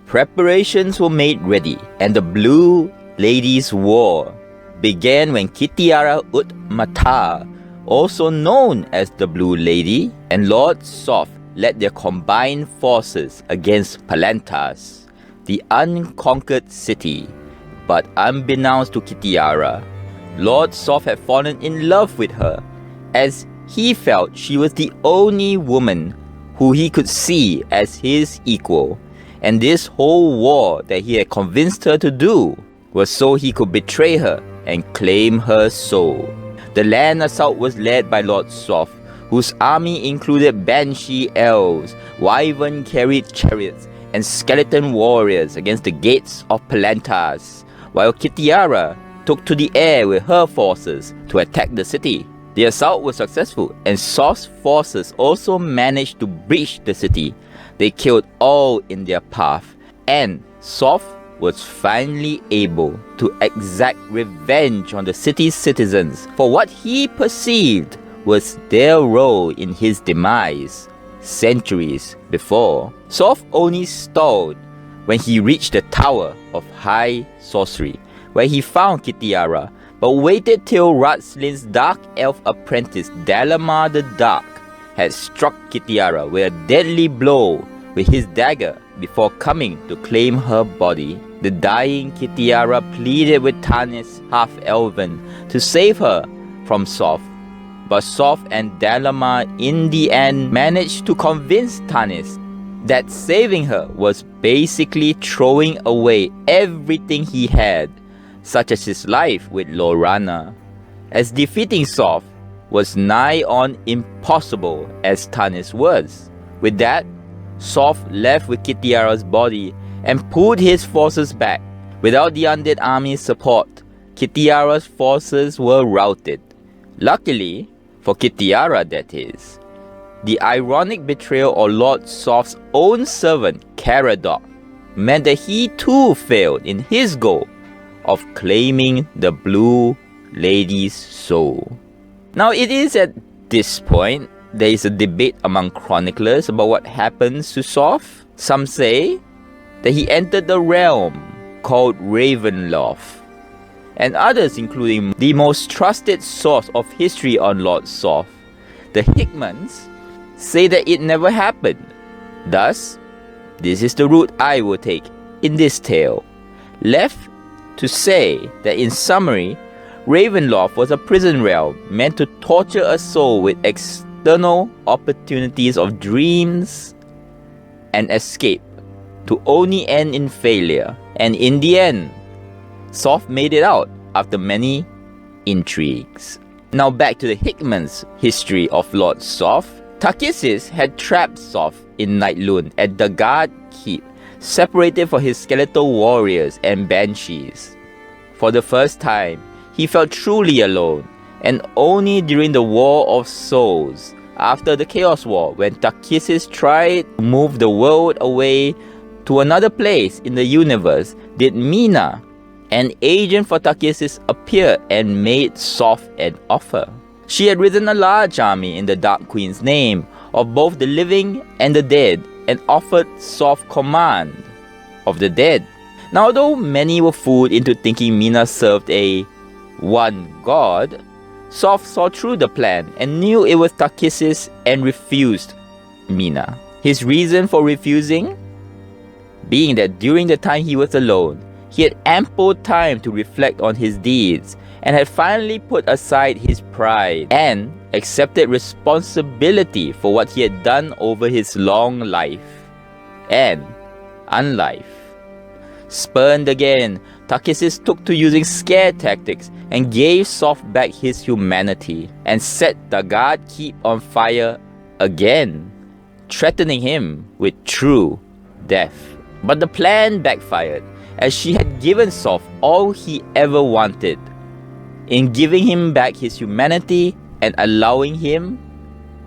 Preparations were made ready, and the Blue Ladies' War began when Kitiara Ut Mata, also known as the Blue Lady, and Lord Soth led their combined forces against Palantas, the unconquered city. But unbeknownst to Kitiara, Lord Soth had fallen in love with her, as he felt she was the only woman who he could see as his equal, and this whole war that he had convinced her to do was so he could betray her and claim her soul. The land assault was led by Lord Soth, whose army included banshee elves, wyvern-carried chariots, and skeleton warriors against the gates of Palantas, while Kitiara took to the air with her forces to attack the city. The assault was successful, and Soth's forces also managed to breach the city. They killed all in their path, and Soth was finally able to exact revenge on the city's citizens for what he perceived was their role in his demise centuries before. Soth only stalled when he reached the Tower of High Sorcery, where he found Kitiara, but waited till Ratslin's dark elf apprentice Dalamar the Dark had struck Kitiara with a deadly blow with his dagger before coming to claim her body. The dying Kitiara pleaded with Tanis, half-elven, to save her from Soth, but Soth and Dalamar in the end managed to convince Tanis that saving her was basically throwing away everything he had, such as his life with Lorana, as defeating Soth was nigh on impossible as Tanis was. With that, Soth left with Kitiara's body and pulled his forces back. Without the undead army's support, Kitiara's forces were routed. Luckily, for Kitiara that is, the ironic betrayal of Lord Soth's own servant, Caradoc, meant that he too failed in his goal of claiming the Blue Lady's soul. Now it is at this point there is a debate among chroniclers about what happens to Soth. Some say that he entered the realm called Loth, and others, including the most trusted source of history on Lord Soth, the Hickmans, say that it never happened. Thus, this is the route I will take in this tale. Left to say that in summary, Loth was a prison realm meant to torture a soul with external opportunities of dreams and escape, to only end in failure. And in the end, Soth made it out after many intrigues. Now back to the Hickman's history of Lord Soth. Takhisis had trapped Soth in Nightloon at the Guard Keep, separated for his skeletal warriors and banshees. For the first time, he felt truly alone, and only during the War of Souls, after the Chaos War, when Takhisis tried to move the world away to another place in the universe, did Mina, an agent for Takhisis, appear and made Soth an offer. She had risen a large army in the Dark Queen's name of both the living and the dead, and offered Soth command of the dead. Now, although many were fooled into thinking Mina served a one god, Soth saw through the plan and knew it was Takhisis and refused Mina. His reason for refusing being that during the time he was alone, he had ample time to reflect on his deeds and had finally put aside his pride and accepted responsibility for what he had done over his long life and unlife. Spurned again, Takhisis took to using scare tactics and gave Soth back his humanity and set the Guard Keep on fire again, threatening him with true death. But the plan backfired, as she had given Soth all he ever wanted, in giving him back his humanity and allowing him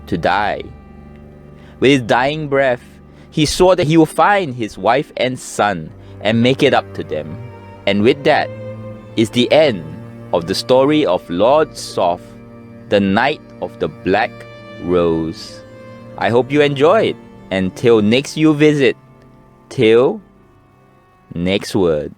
to die. With his dying breath, he swore that he would find his wife and son and make it up to them. And with that is the end of the story of Lord Soth, the Knight of the Black Rose. I hope you enjoyed. Until next you visit, till Next word.